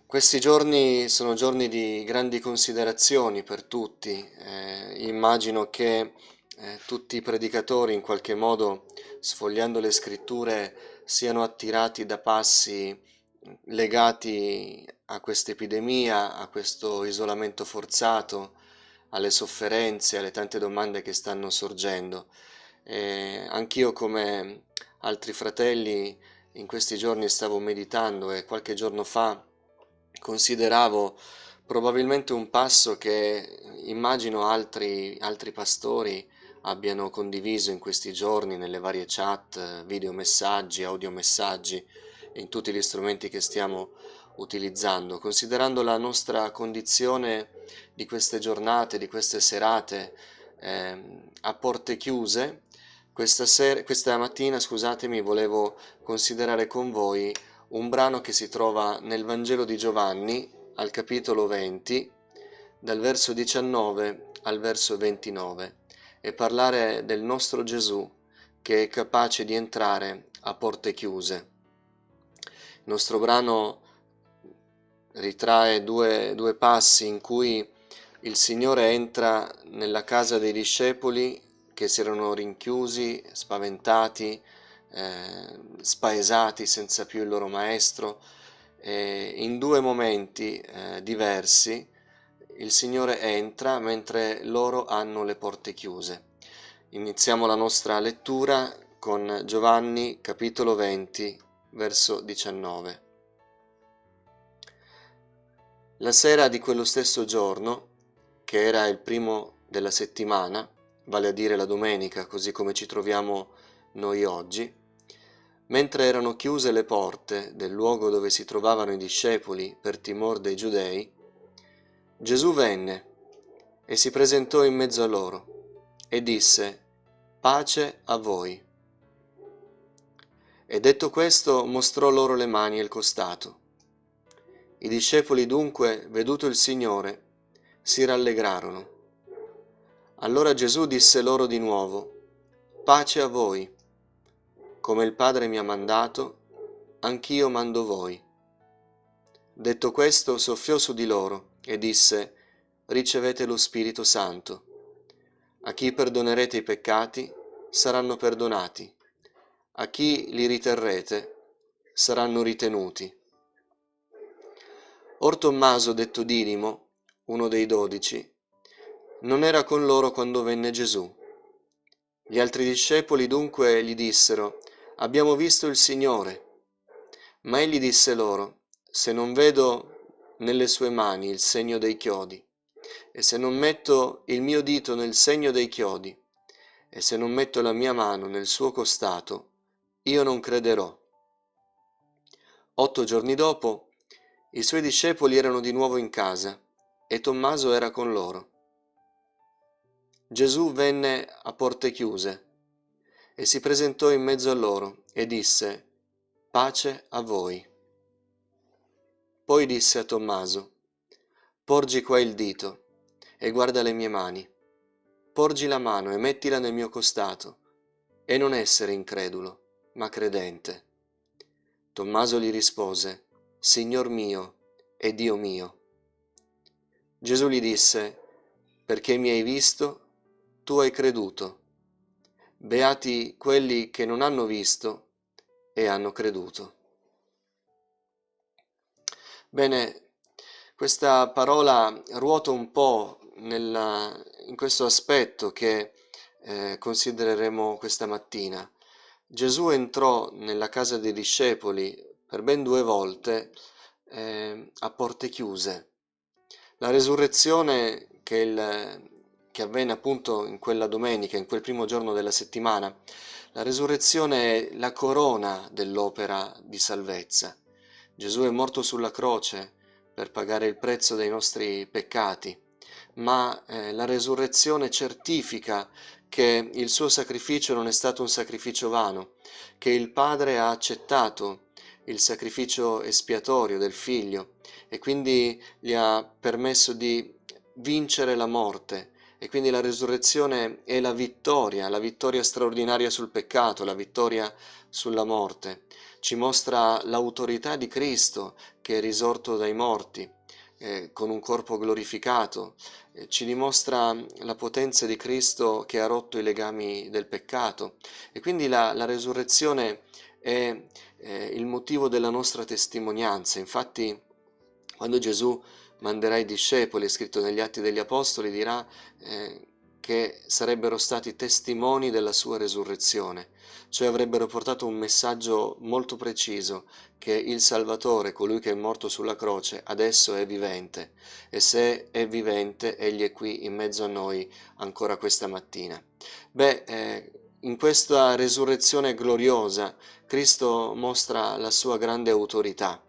Questi giorni sono giorni di grandi considerazioni per tutti. Immagino che tutti i predicatori in qualche modo, sfogliando le scritture, siano attirati da passi legati a questa epidemia, a questo isolamento forzato, alle sofferenze, alle tante domande che stanno sorgendo. Anch'io, come altri fratelli, in questi giorni stavo meditando e qualche giorno fa consideravo probabilmente un passo che immagino altri pastori abbiano condiviso in questi giorni nelle varie chat, videomessaggi, audiomessaggi, in tutti gli strumenti che stiamo utilizzando, considerando la nostra condizione di queste giornate, di queste serate a porte chiuse. Questa mattina, scusatemi, volevo considerare con voi un brano che si trova nel Vangelo di Giovanni, al capitolo 20, dal verso 19 al verso 29, e parlare del nostro Gesù che è capace di entrare a porte chiuse. Il nostro brano ritrae due passi in cui il Signore entra nella casa dei discepoli che si erano rinchiusi, spaventati, spaesati senza più il loro maestro. In due momenti diversi il Signore entra mentre loro hanno le porte chiuse. Iniziamo la nostra lettura con Giovanni capitolo 20, verso 19. La sera di quello stesso giorno, che era il primo della settimana, vale a dire la domenica, così come ci troviamo noi oggi, mentre erano chiuse le porte del luogo dove si trovavano i discepoli per timor dei giudei, Gesù venne e si presentò in mezzo a loro e disse: «Pace a voi». E detto questo mostrò loro le mani e il costato. I discepoli dunque, veduto il Signore, si rallegrarono. Allora Gesù disse loro di nuovo: «Pace a voi. Come il Padre mi ha mandato, anch'io mando voi». Detto questo, soffiò su di loro e disse: «Ricevete lo Spirito Santo. A chi perdonerete i peccati, saranno perdonati. A chi li riterrete, saranno ritenuti». Or Tommaso, detto Didimo, uno dei 12, non era con loro quando venne Gesù. Gli altri discepoli dunque gli dissero: «Abbiamo visto il Signore». Ma egli disse loro: «Se non vedo nelle sue mani il segno dei chiodi, e se non metto il mio dito nel segno dei chiodi, e se non metto la mia mano nel suo costato, io non crederò». 8 giorni dopo, i suoi discepoli erano di nuovo in casa, e Tommaso era con loro. Gesù venne a porte chiuse e si presentò in mezzo a loro e disse: «Pace a voi». Poi disse a Tommaso: «Porgi qua il dito e guarda le mie mani. Porgi la mano e mettila nel mio costato, e non essere incredulo, ma credente». Tommaso gli rispose: «Signor mio e Dio mio». Gesù gli disse: «Perché mi hai visto, tu hai creduto. Beati quelli che non hanno visto e hanno creduto». Bene, questa parola ruota un po' in questo aspetto che considereremo questa mattina. Gesù entrò nella casa dei discepoli per ben 2 volte a porte chiuse. La resurrezione che avvenne appunto in quella domenica, in quel primo giorno della settimana, la resurrezione è la corona dell'opera di salvezza. Gesù è morto sulla croce per pagare il prezzo dei nostri peccati, ma la resurrezione certifica che il suo sacrificio non è stato un sacrificio vano, che il Padre ha accettato il sacrificio espiatorio del Figlio e quindi gli ha permesso di vincere la morte E quindi la resurrezione è la vittoria straordinaria sul peccato, la vittoria sulla morte. Ci mostra l'autorità di Cristo che è risorto dai morti, con un corpo glorificato. Ci dimostra la potenza di Cristo che ha rotto i legami del peccato. E quindi la resurrezione è il motivo della nostra testimonianza. Infatti, quando Gesù manderà i discepoli, è scritto negli Atti degli Apostoli, dirà che sarebbero stati testimoni della sua resurrezione, cioè avrebbero portato un messaggio molto preciso, che il Salvatore, colui che è morto sulla croce, adesso è vivente, e se è vivente, egli è qui in mezzo a noi ancora questa mattina. In questa resurrezione gloriosa, Cristo mostra la sua grande autorità.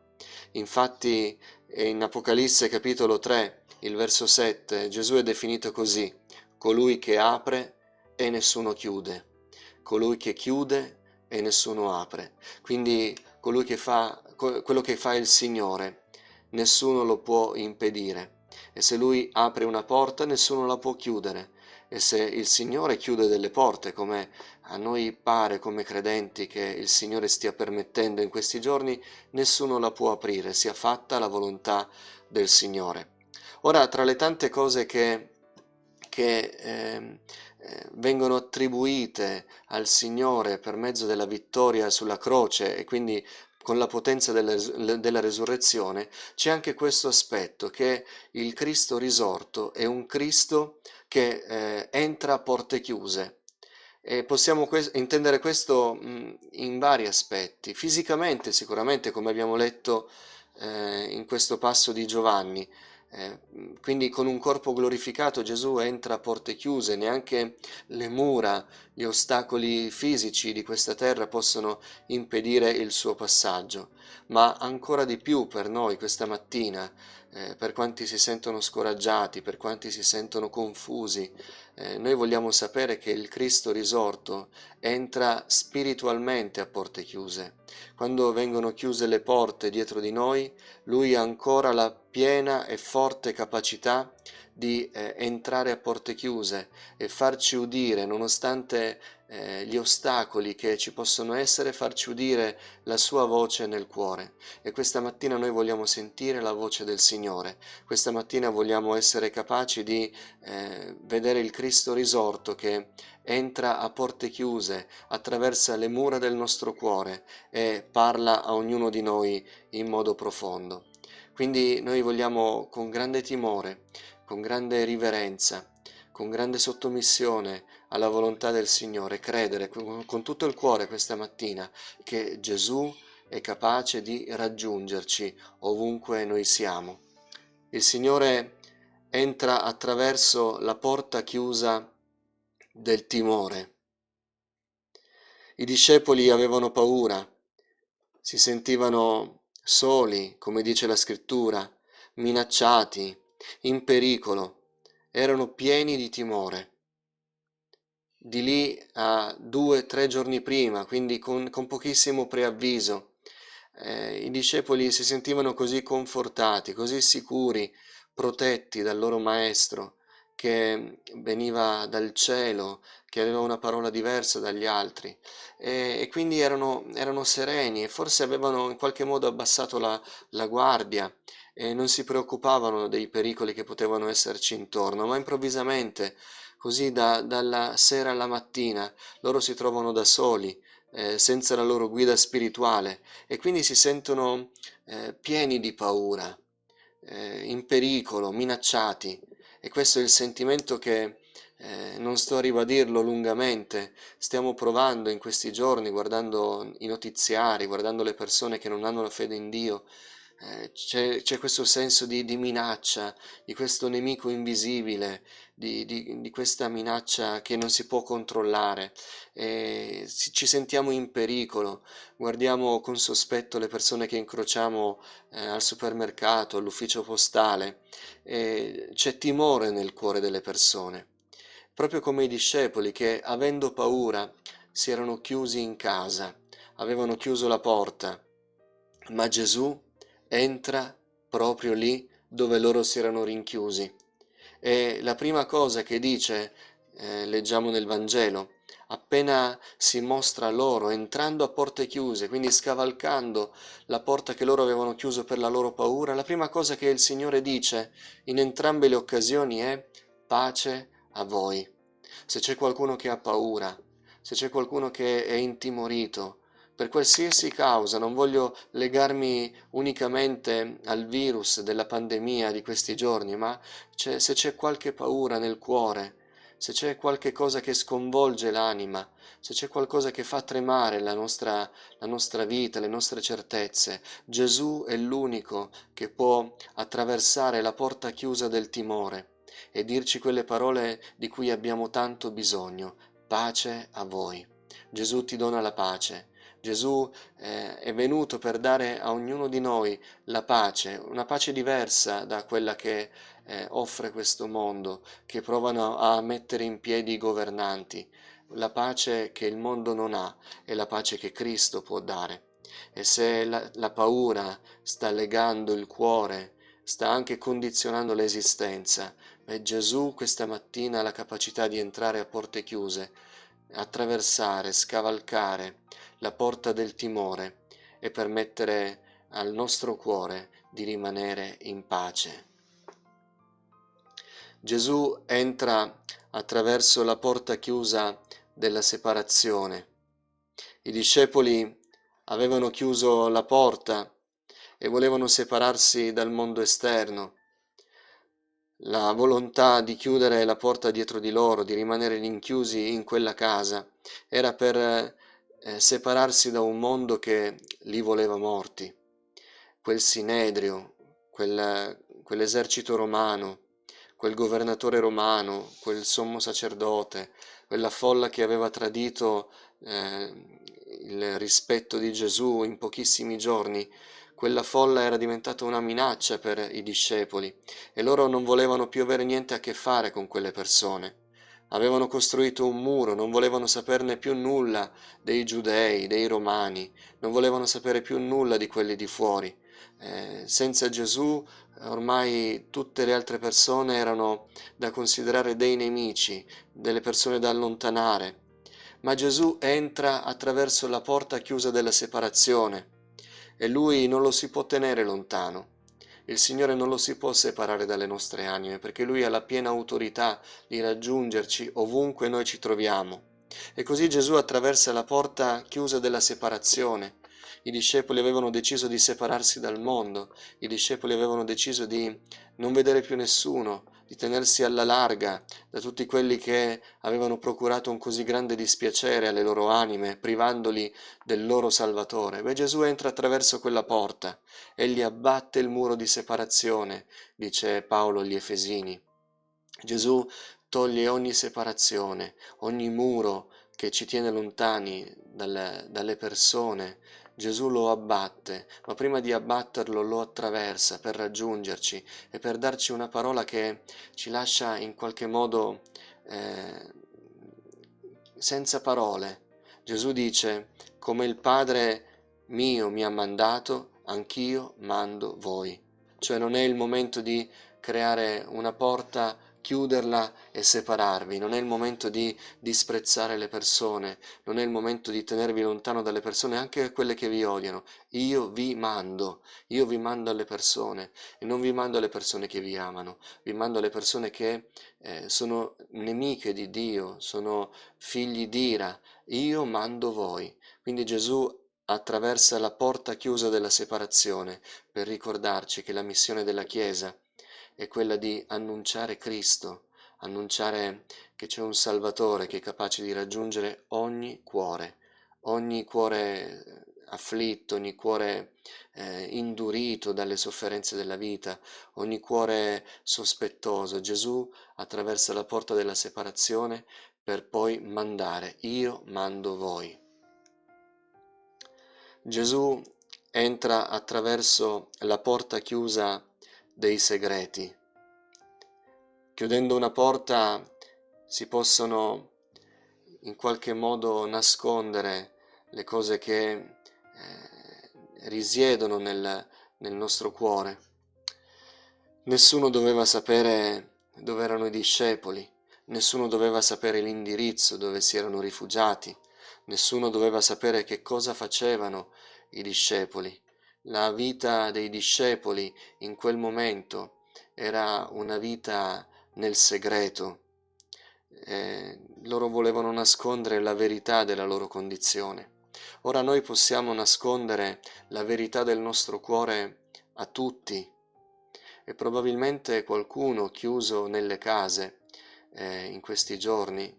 Infatti, in Apocalisse capitolo 3, il verso 7, Gesù è definito così: colui che apre e nessuno chiude, colui che chiude e nessuno apre. Quindi colui che fa quello che fa il Signore, nessuno lo può impedire. E se lui apre una porta, nessuno la può chiudere. E se il Signore chiude delle porte, come a noi pare come credenti che il Signore stia permettendo in questi giorni, nessuno la può aprire, sia fatta la volontà del Signore. Ora, tra le tante cose che vengono attribuite al Signore per mezzo della vittoria sulla croce e quindi con la potenza della resurrezione, c'è anche questo aspetto, che il Cristo risorto è un Cristo che entra a porte chiuse. E possiamo intendere questo in vari aspetti. Fisicamente, sicuramente, come abbiamo letto in questo passo di Giovanni, quindi con un corpo glorificato Gesù entra a porte chiuse, neanche le mura, gli ostacoli fisici di questa terra possono impedire il suo passaggio, ma ancora di più per noi questa mattina, per quanti si sentono scoraggiati, per quanti si sentono confusi, noi vogliamo sapere che il Cristo risorto entra spiritualmente a porte chiuse. Quando vengono chiuse le porte dietro di noi, lui ha ancora la piena e forte capacità di entrare a porte chiuse e farci udire, nonostante gli ostacoli che ci possono essere, farci udire la sua voce nel cuore. E questa mattina noi vogliamo sentire la voce del Signore. Questa mattina vogliamo essere capaci di vedere il Cristo risorto che entra a porte chiuse, attraversa le mura del nostro cuore e parla a ognuno di noi in modo profondo. Quindi noi vogliamo con grande timore, con grande riverenza, con grande sottomissione alla volontà del Signore, credere con tutto il cuore questa mattina che Gesù è capace di raggiungerci ovunque noi siamo. Il Signore entra attraverso la porta chiusa del timore. I discepoli avevano paura, si sentivano soli, come dice la scrittura, minacciati, in pericolo, erano pieni di timore. Di lì a 2 o 3 giorni prima, quindi con pochissimo preavviso, i discepoli si sentivano così confortati, così sicuri, protetti dal loro maestro, che veniva dal cielo, che aveva una parola diversa dagli altri, e quindi erano sereni e forse avevano in qualche modo abbassato la guardia e non si preoccupavano dei pericoli che potevano esserci intorno, ma improvvisamente, così dalla sera alla mattina, loro si trovano da soli, senza la loro guida spirituale, e quindi si sentono pieni di paura, in pericolo, minacciati. E questo è il sentimento che non sto a ribadirlo lungamente, stiamo provando in questi giorni, guardando i notiziari, guardando le persone che non hanno la fede in Dio. C'è questo senso di minaccia, di questo nemico invisibile, di questa minaccia che non si può controllare. Ci sentiamo in pericolo, guardiamo con sospetto le persone che incrociamo al supermercato, all'ufficio postale. C'è timore nel cuore delle persone, proprio come i discepoli che, avendo paura, si erano chiusi in casa, avevano chiuso la porta, ma Gesù entra proprio lì dove loro si erano rinchiusi E la prima cosa che dice, leggiamo nel Vangelo, appena si mostra loro entrando a porte chiuse, quindi scavalcando la porta che loro avevano chiuso per la loro paura, la prima cosa che il Signore dice in entrambe le occasioni è pace a voi. Se c'è qualcuno che ha paura, se c'è qualcuno che è intimorito, per qualsiasi causa, non voglio legarmi unicamente al virus della pandemia di questi giorni, ma se c'è qualche paura nel cuore, se c'è qualche cosa che sconvolge l'anima, se c'è qualcosa che fa tremare la nostra vita, le nostre certezze, Gesù è l'unico che può attraversare la porta chiusa del timore e dirci quelle parole di cui abbiamo tanto bisogno. Pace a voi. Gesù ti dona la pace. Gesù è venuto per dare a ognuno di noi la pace, una pace diversa da quella che offre questo mondo, che provano a mettere in piedi i governanti. La pace che il mondo non ha è la pace che Cristo può dare. E se la paura sta legando il cuore, sta anche condizionando l'esistenza, Gesù questa mattina ha la capacità di entrare a porte chiuse, attraversare, scavalcare la porta del timore e permettere al nostro cuore di rimanere in pace. Gesù entra attraverso la porta chiusa della separazione. I discepoli avevano chiuso la porta e volevano separarsi dal mondo esterno. La volontà di chiudere la porta dietro di loro, di rimanere rinchiusi in quella casa, era per separarsi da un mondo che li voleva morti. Quel Sinedrio, quell'esercito romano, quel governatore romano, quel sommo sacerdote, quella folla che aveva tradito il rispetto di Gesù in pochissimi giorni, quella folla era diventata una minaccia per i discepoli e loro non volevano più avere niente a che fare con quelle persone. Avevano costruito un muro, non volevano saperne più nulla dei giudei, dei romani, non volevano sapere più nulla di quelli di fuori. Senza Gesù ormai tutte le altre persone erano da considerare dei nemici, delle persone da allontanare. Ma Gesù entra attraverso la porta chiusa della separazione e lui non lo si può tenere lontano. Il Signore non lo si può separare dalle nostre anime perché Lui ha la piena autorità di raggiungerci ovunque noi ci troviamo. E così Gesù attraversa la porta chiusa della separazione. I discepoli avevano deciso di separarsi dal mondo, i discepoli avevano deciso di non vedere più nessuno, di tenersi alla larga da tutti quelli che avevano procurato un così grande dispiacere alle loro anime, privandoli del loro Salvatore. Beh, Gesù entra attraverso quella porta, egli abbatte il muro di separazione, dice Paolo agli Efesini. Gesù toglie ogni separazione, ogni muro che ci tiene lontani dalle persone. Gesù lo abbatte, ma prima di abbatterlo lo attraversa per raggiungerci e per darci una parola che ci lascia in qualche modo eh, senza parole. Gesù dice, come il Padre mio mi ha mandato, anch'io mando voi. Cioè non è il momento di creare una porta, chiuderla e separarvi, non è il momento di disprezzare le persone, non è il momento di tenervi lontano dalle persone, anche quelle che vi odiano. Io vi mando alle persone e non vi mando alle persone che vi amano, vi mando alle persone che sono nemiche di Dio, sono figli d'ira. Io mando voi. Quindi Gesù attraversa la porta chiusa della separazione per ricordarci che la missione della Chiesa è quella di annunciare Cristo, annunciare che c'è un Salvatore che è capace di raggiungere ogni cuore afflitto, ogni cuore indurito dalle sofferenze della vita, ogni cuore sospettoso. Gesù attraversa la porta della separazione per poi mandare, io mando voi. Gesù entra attraverso la porta chiusa dei segreti. Chiudendo una porta si possono in qualche modo nascondere le cose che risiedono nel nostro cuore. Nessuno doveva sapere dove erano i discepoli, nessuno doveva sapere l'indirizzo dove si erano rifugiati, nessuno doveva sapere che cosa facevano i discepoli. La vita dei discepoli in quel momento era una vita nel segreto. Loro volevano nascondere la verità della loro condizione. Ora noi possiamo nascondere la verità del nostro cuore a tutti, e probabilmente qualcuno chiuso nelle case in questi giorni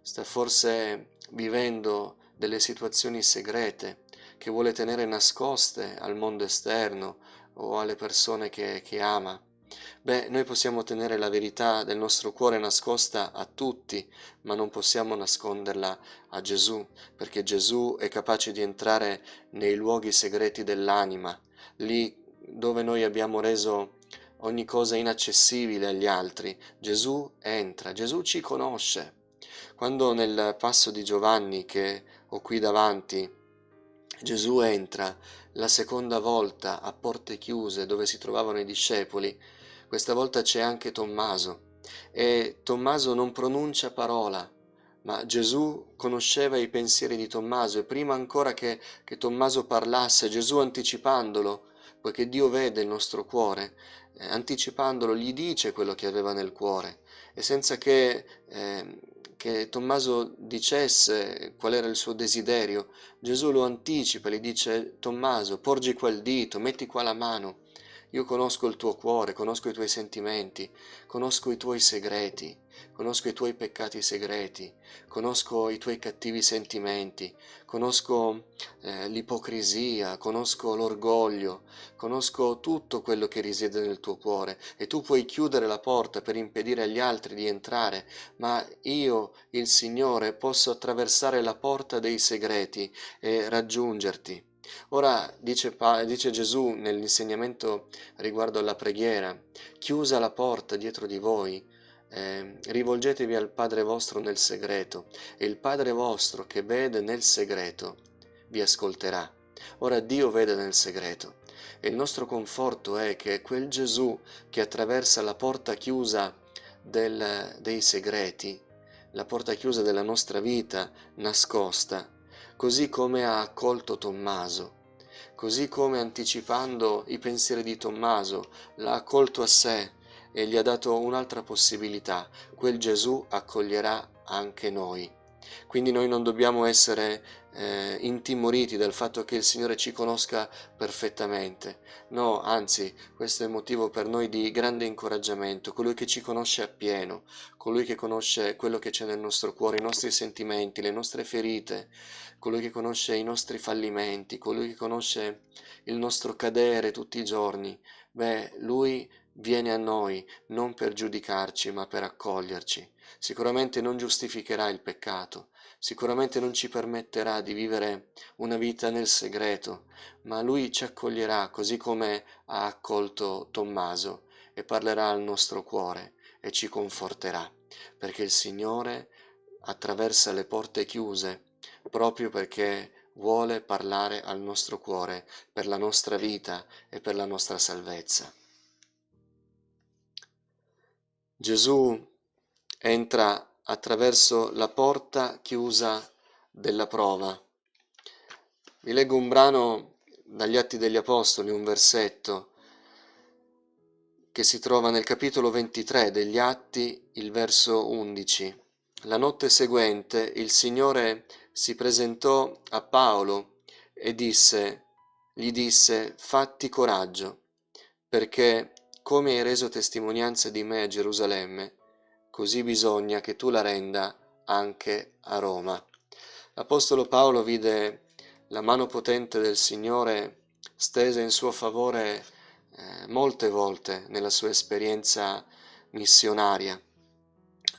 sta forse vivendo delle situazioni segrete che vuole tenere nascoste al mondo esterno o alle persone che ama. Beh, noi possiamo tenere la verità del nostro cuore nascosta a tutti, ma non possiamo nasconderla a Gesù, perché Gesù è capace di entrare nei luoghi segreti dell'anima, lì dove noi abbiamo reso ogni cosa inaccessibile agli altri. Gesù entra, Gesù ci conosce. Quando nel passo di Giovanni che ho qui davanti, Gesù entra la seconda volta a porte chiuse dove si trovavano i discepoli, questa volta c'è anche Tommaso, e Tommaso non pronuncia parola, ma Gesù conosceva i pensieri di Tommaso, e prima ancora che Tommaso parlasse, Gesù anticipandolo, poiché Dio vede il nostro cuore, anticipandolo gli dice quello che aveva nel cuore, e senza che Tommaso dicesse qual era il suo desiderio, Gesù lo anticipa, gli dice: Tommaso, porgi qua il dito, metti qua la mano. Io conosco il tuo cuore, conosco i tuoi sentimenti, conosco i tuoi segreti, conosco i tuoi peccati segreti, conosco i tuoi cattivi sentimenti, conosco l'ipocrisia, conosco l'orgoglio, conosco tutto quello che risiede nel tuo cuore, e tu puoi chiudere la porta per impedire agli altri di entrare, ma io, il Signore, posso attraversare la porta dei segreti e raggiungerti. Ora dice Gesù nell'insegnamento riguardo alla preghiera: chiusa la porta dietro di voi, rivolgetevi al Padre vostro nel segreto, e il Padre vostro che vede nel segreto vi ascolterà. Ora Dio vede nel segreto, e il nostro conforto è che quel Gesù che attraversa la porta chiusa dei segreti, la porta chiusa della nostra vita nascosta, così come ha accolto Tommaso, così come anticipando i pensieri di Tommaso l'ha accolto a sé e gli ha dato un'altra possibilità, quel Gesù accoglierà anche noi. Quindi noi non dobbiamo essere intimoriti dal fatto che il Signore ci conosca perfettamente. No, anzi, questo è motivo per noi di grande incoraggiamento. Colui che ci conosce appieno, colui che conosce quello che c'è nel nostro cuore, i nostri sentimenti, le nostre ferite, colui che conosce i nostri fallimenti, colui che conosce il nostro cadere tutti i giorni, beh, lui viene a noi non per giudicarci, ma per accoglierci. Sicuramente non giustificherà il peccato, sicuramente non ci permetterà di vivere una vita nel segreto, ma lui ci accoglierà così come ha accolto Tommaso, e parlerà al nostro cuore e ci conforterà, perché il Signore attraversa le porte chiuse proprio perché vuole parlare al nostro cuore per la nostra vita e per la nostra salvezza. Gesù entra attraverso la porta chiusa della prova. Vi leggo un brano dagli Atti degli Apostoli, un versetto che si trova nel capitolo 23 degli Atti, il verso 11. La notte seguente il Signore si presentò a Paolo e gli disse: fatti coraggio, perché come hai reso testimonianza di me a Gerusalemme, così bisogna che tu la renda anche a Roma. L'Apostolo Paolo vide la mano potente del Signore stesa in suo favore molte volte nella sua esperienza missionaria.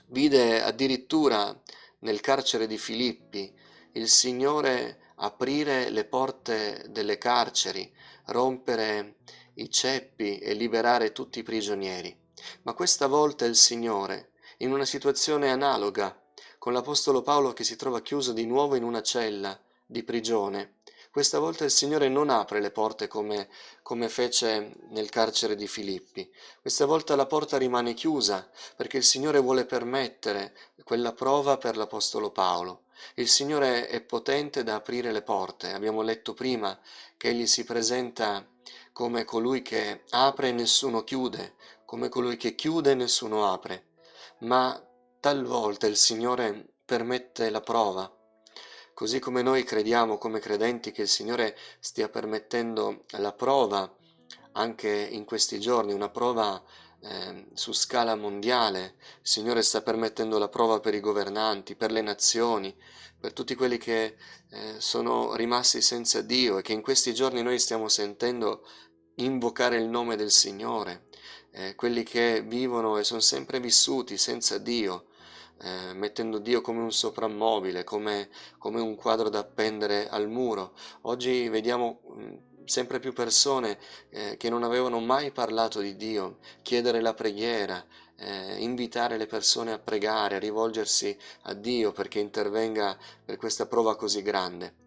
Vide addirittura nel carcere di Filippi il Signore aprire le porte delle carceri, rompere i ceppi e liberare tutti i prigionieri. Ma questa volta il Signore, in una situazione analoga, con l'Apostolo Paolo che si trova chiuso di nuovo in una cella di prigione, Questa volta il Signore non apre le porte come fece nel carcere di Filippi. Questa volta la porta rimane chiusa perché il Signore vuole permettere quella prova per l'Apostolo Paolo. Il Signore è potente da aprire le porte. Abbiamo letto prima che Egli si presenta come colui che apre e nessuno chiude, come colui che chiude e nessuno apre. Ma talvolta il Signore permette la prova. Così come noi crediamo come credenti che il Signore stia permettendo la prova anche in questi giorni, una prova su scala mondiale. Il Signore sta permettendo la prova per i governanti, per le nazioni, per tutti quelli che sono rimasti senza Dio e che in questi giorni noi stiamo sentendo invocare il nome del Signore, quelli che vivono e sono sempre vissuti senza Dio, mettendo Dio come un soprammobile, come un quadro da appendere al muro. Oggi vediamo sempre più persone che non avevano mai parlato di Dio, chiedere la preghiera, invitare le persone a pregare, a rivolgersi a Dio perché intervenga per questa prova così grande.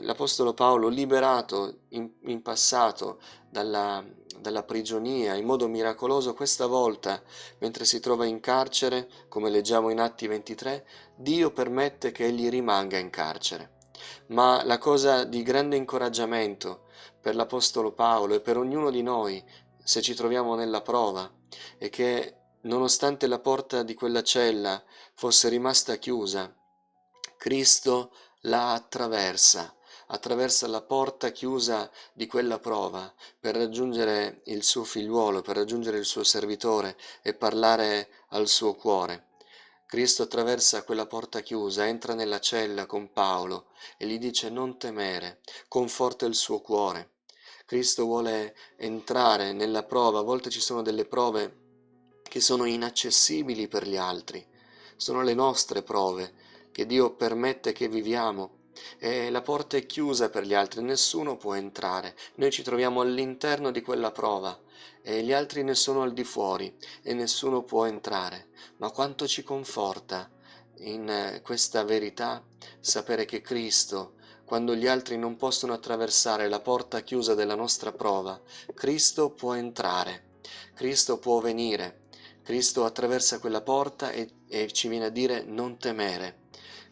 L'Apostolo Paolo, liberato in passato dalla prigionia in modo miracoloso, questa volta, mentre si trova in carcere, come leggiamo in Atti 23, Dio permette che egli rimanga in carcere. Ma la cosa di grande incoraggiamento per l'Apostolo Paolo e per ognuno di noi, se ci troviamo nella prova, è che nonostante la porta di quella cella fosse rimasta chiusa, Cristo la attraversa la porta chiusa di quella prova per raggiungere il suo figliuolo, per raggiungere il suo servitore e parlare al suo cuore. Cristo attraversa quella porta chiusa, entra nella cella con Paolo e gli dice non temere, conforta il suo cuore. Cristo vuole entrare nella prova, a volte ci sono delle prove che sono inaccessibili per gli altri, sono le nostre prove che Dio permette che viviamo e la porta è chiusa per gli altri, nessuno può entrare, noi ci troviamo all'interno di quella prova e gli altri ne sono al di fuori e nessuno può entrare, ma quanto ci conforta in questa verità sapere che Cristo, quando gli altri non possono attraversare la porta chiusa della nostra prova, Cristo può entrare, Cristo può venire, Cristo attraversa quella porta e ci viene a dire non temere.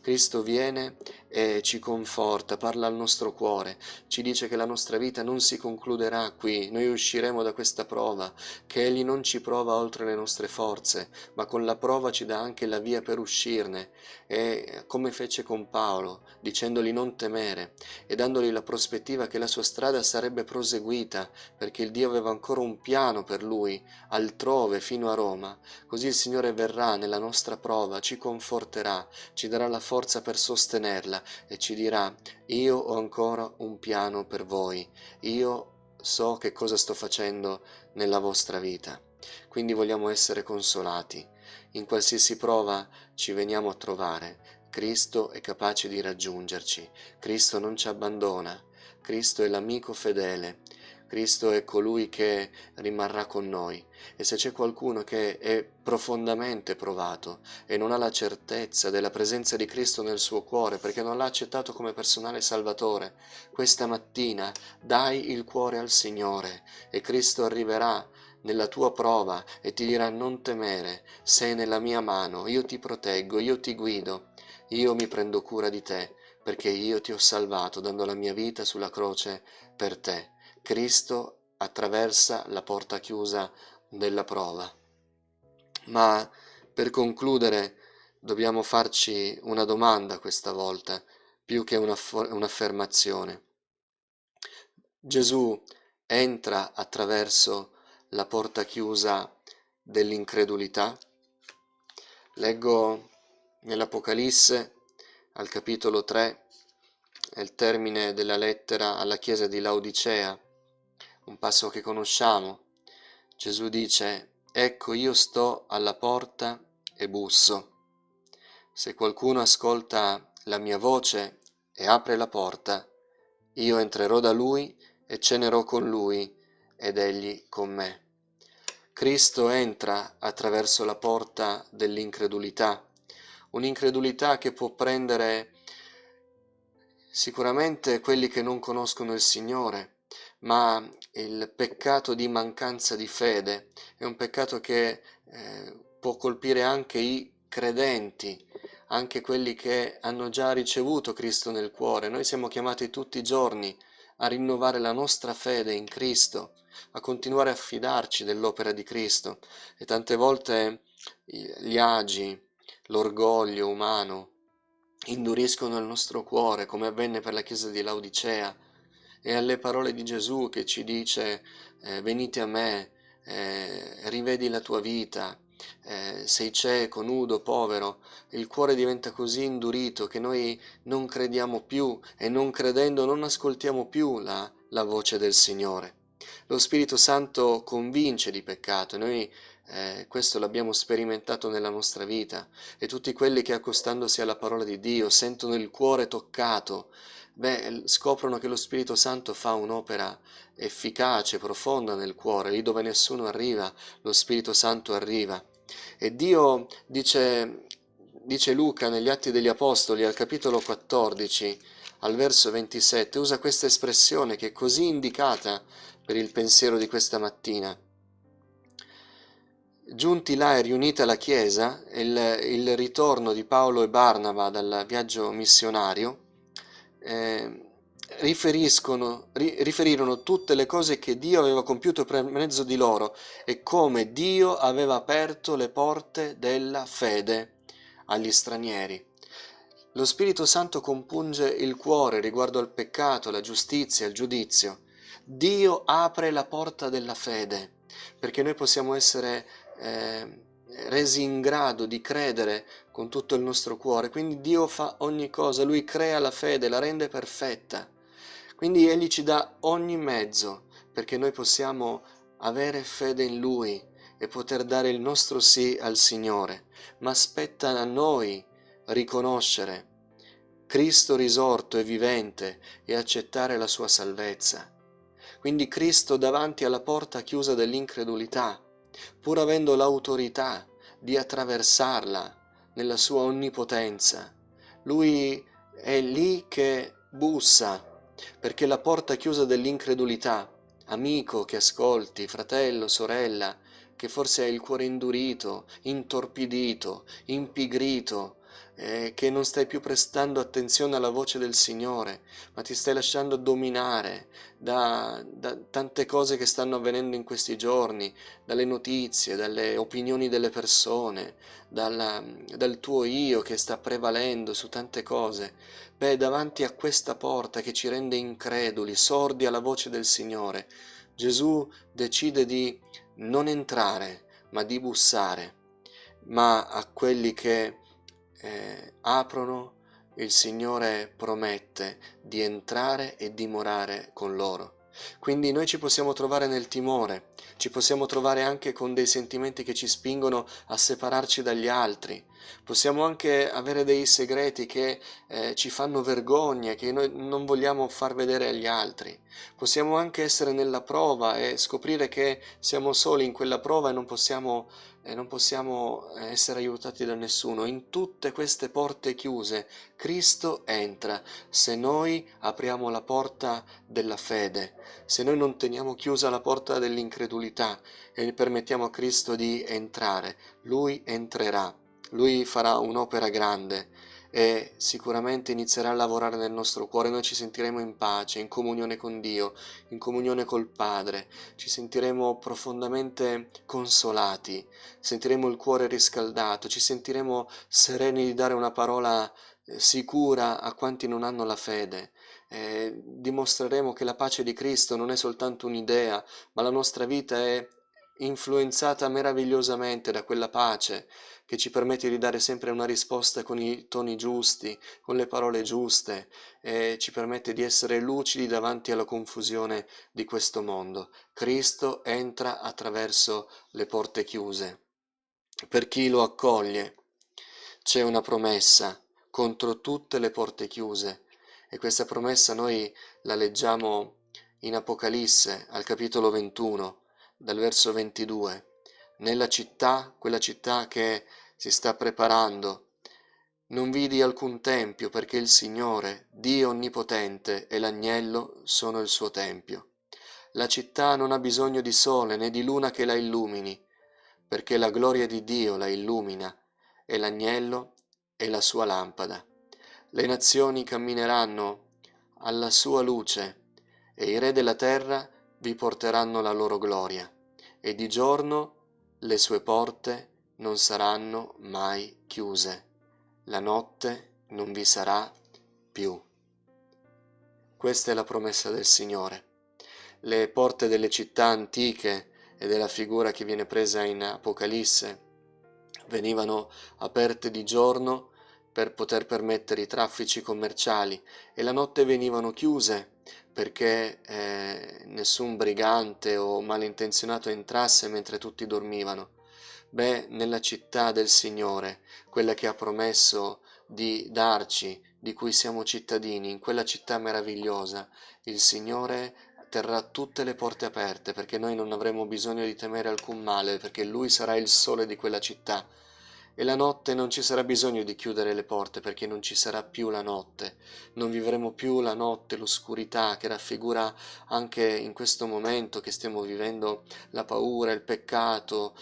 Cristo viene e ci conforta, parla al nostro cuore, ci dice che la nostra vita non si concluderà qui, noi usciremo da questa prova, che Egli non ci prova oltre le nostre forze, ma con la prova ci dà anche la via per uscirne, e come fece con Paolo, dicendogli non temere e dandogli la prospettiva che la sua strada sarebbe proseguita, perché il Dio aveva ancora un piano per lui, altrove fino a Roma. Così il Signore verrà nella nostra prova, ci conforterà, ci darà la forza per sostenerla e ci dirà: io ho ancora un piano per voi, io so che cosa sto facendo nella vostra vita. Quindi vogliamo essere consolati. In qualsiasi prova ci veniamo a trovare, Cristo è capace di raggiungerci, Cristo non ci abbandona, Cristo è l'amico fedele, Cristo è colui che rimarrà con noi. E se c'è qualcuno che è profondamente provato e non ha la certezza della presenza di Cristo nel suo cuore perché non l'ha accettato come personale Salvatore, questa mattina dai il cuore al Signore e Cristo arriverà nella tua prova e ti dirà non temere, sei nella mia mano, io ti proteggo, io ti guido, io mi prendo cura di te perché io ti ho salvato dando la mia vita sulla croce per te. Cristo attraversa la porta chiusa della prova. Ma per concludere dobbiamo farci una domanda questa volta, più che un'affermazione. Gesù entra attraverso la porta chiusa dell'incredulità? Leggo nell'Apocalisse al capitolo 3, è il termine della lettera alla chiesa di Laodicea, un passo che conosciamo. Gesù dice: ecco, io sto alla porta e busso. Se qualcuno ascolta la mia voce e apre la porta, io entrerò da lui e cenerò con lui ed egli con me. Cristo entra attraverso la porta dell'incredulità, un'incredulità che può prendere sicuramente quelli che non conoscono il Signore, ma il peccato di mancanza di fede è un peccato che può colpire anche i credenti, anche quelli che hanno già ricevuto Cristo nel cuore. Noi siamo chiamati tutti i giorni a rinnovare la nostra fede in Cristo, a continuare a fidarci dell'opera di Cristo, e tante volte gli agi, l'orgoglio umano induriscono il nostro cuore, come avvenne per la chiesa di Laodicea, e alle parole di Gesù che ci dice venite a me, rivedi la tua vita, sei cieco, nudo, povero, il cuore diventa così indurito che noi non crediamo più, e non credendo non ascoltiamo più la voce del Signore. Lo Spirito Santo convince di peccato, e noi questo l'abbiamo sperimentato nella nostra vita, e tutti quelli che accostandosi alla parola di Dio sentono il cuore toccato, scoprono che lo Spirito Santo fa un'opera efficace, profonda nel cuore. Lì dove nessuno arriva, lo Spirito Santo arriva. E Dio, dice Luca negli Atti degli Apostoli, al capitolo 14, al verso 27, usa questa espressione che è così indicata per il pensiero di questa mattina. Giunti là e riunita la Chiesa, il ritorno di Paolo e Barnaba dal viaggio missionario, eh, riferirono tutte le cose che Dio aveva compiuto per mezzo di loro, e come Dio aveva aperto le porte della fede agli stranieri. Lo Spirito Santo compunge il cuore riguardo al peccato, la giustizia, il giudizio. Dio apre la porta della fede, perché noi possiamo essere eh, resi in grado di credere con tutto il nostro cuore. Quindi Dio fa ogni cosa, Lui crea la fede, la rende perfetta. Quindi Egli ci dà ogni mezzo perché noi possiamo avere fede in Lui e poter dare il nostro sì al Signore. Ma spetta a noi riconoscere Cristo risorto e vivente e accettare la sua salvezza. Quindi Cristo davanti alla porta chiusa dell'incredulità, pur avendo l'autorità di attraversarla nella sua onnipotenza, Lui è lì che bussa, perché la porta chiusa dell'incredulità, amico che ascolti, fratello, sorella, che forse hai il cuore indurito, intorpidito, impigrito, che non stai più prestando attenzione alla voce del Signore, ma ti stai lasciando dominare da tante cose che stanno avvenendo in questi giorni, dalle notizie, dalle opinioni delle persone, dal tuo io che sta prevalendo su tante cose. Beh, davanti a questa porta che ci rende increduli, sordi alla voce del Signore, Gesù decide di non entrare, ma di bussare. Ma a quelli che aprono, il Signore promette di entrare e dimorare con loro. Quindi noi ci possiamo trovare nel timore, ci possiamo trovare anche con dei sentimenti che ci spingono a separarci dagli altri, possiamo anche avere dei segreti che ci fanno vergogna, che noi non vogliamo far vedere agli altri, possiamo anche essere nella prova e scoprire che siamo soli in quella prova e non possiamo essere aiutati da nessuno. In tutte queste porte chiuse Cristo entra, se noi apriamo la porta della fede, se noi non teniamo chiusa la porta dell'incredulità e permettiamo a Cristo di entrare. Lui entrerà, Lui farà un'opera grande e sicuramente inizierà a lavorare nel nostro cuore. Noi ci sentiremo in pace, in comunione con Dio, in comunione col Padre, ci sentiremo profondamente consolati, sentiremo il cuore riscaldato, ci sentiremo sereni di dare una parola sicura a quanti non hanno la fede. Dimostreremo che la pace di Cristo non è soltanto un'idea, ma la nostra vita è influenzata meravigliosamente da quella pace che ci permette di dare sempre una risposta con i toni giusti, con le parole giuste, e ci permette di essere lucidi davanti alla confusione di questo mondo. Cristo entra attraverso le porte chiuse. Per chi lo accoglie c'è una promessa contro tutte le porte chiuse, e questa promessa noi la leggiamo in Apocalisse al capitolo 21, dal verso 22. Nella città, quella città che si sta preparando, Non vidi alcun tempio perché il Signore, Dio Onnipotente e l'Agnello sono il suo tempio. La città non ha bisogno di sole né di luna che la illumini, perché la gloria di Dio la illumina e l'Agnello è la sua lampada. Le nazioni cammineranno alla sua luce e i re della terra vi porteranno la loro gloria, e di giorno le sue porte non saranno mai chiuse, la notte non vi sarà più. Questa è la promessa del Signore. Le porte delle città antiche e della figura che viene presa in Apocalisse venivano aperte di giorno per poter permettere i traffici commerciali e la notte venivano chiuse perché nessun brigante o malintenzionato entrasse mentre tutti dormivano. Beh, nella città del Signore, quella che ha promesso di darci, di cui siamo cittadini, in quella città meravigliosa, il Signore terrà tutte le porte aperte perché noi non avremo bisogno di temere alcun male, perché Lui sarà il sole di quella città. E la notte non ci sarà bisogno di chiudere le porte perché non ci sarà più la notte, non vivremo più la notte, l'oscurità che raffigura anche in questo momento che stiamo vivendo la paura, il peccato,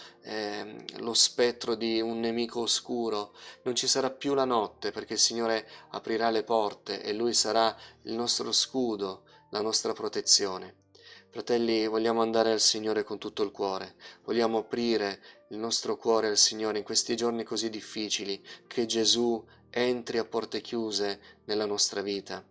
lo spettro di un nemico oscuro. Non ci sarà più la notte perché il Signore aprirà le porte e Lui sarà il nostro scudo, la nostra protezione. Fratelli, vogliamo andare al Signore con tutto il cuore, vogliamo aprire il nostro cuore al Signore in questi giorni così difficili, che Gesù entri a porte chiuse nella nostra vita.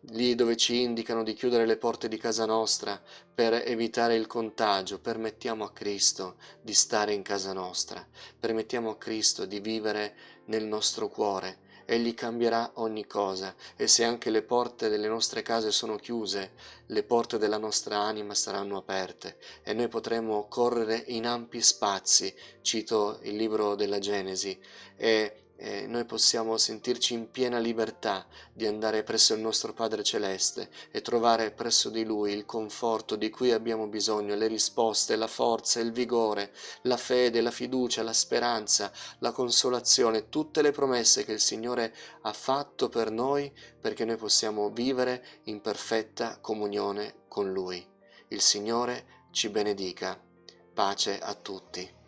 Lì dove ci indicano di chiudere le porte di casa nostra per evitare il contagio, permettiamo a Cristo di stare in casa nostra, permettiamo a Cristo di vivere nel nostro cuore. Egli cambierà ogni cosa e se anche le porte delle nostre case sono chiuse, le porte della nostra anima saranno aperte e noi potremo correre in ampi spazi, cito il libro della Genesi, e noi possiamo sentirci in piena libertà di andare presso il nostro Padre Celeste e trovare presso di Lui il conforto di cui abbiamo bisogno, le risposte, la forza, il vigore, la fede, la fiducia, la speranza, la consolazione, tutte le promesse che il Signore ha fatto per noi perché noi possiamo vivere in perfetta comunione con Lui. Il Signore ci benedica. Pace a tutti.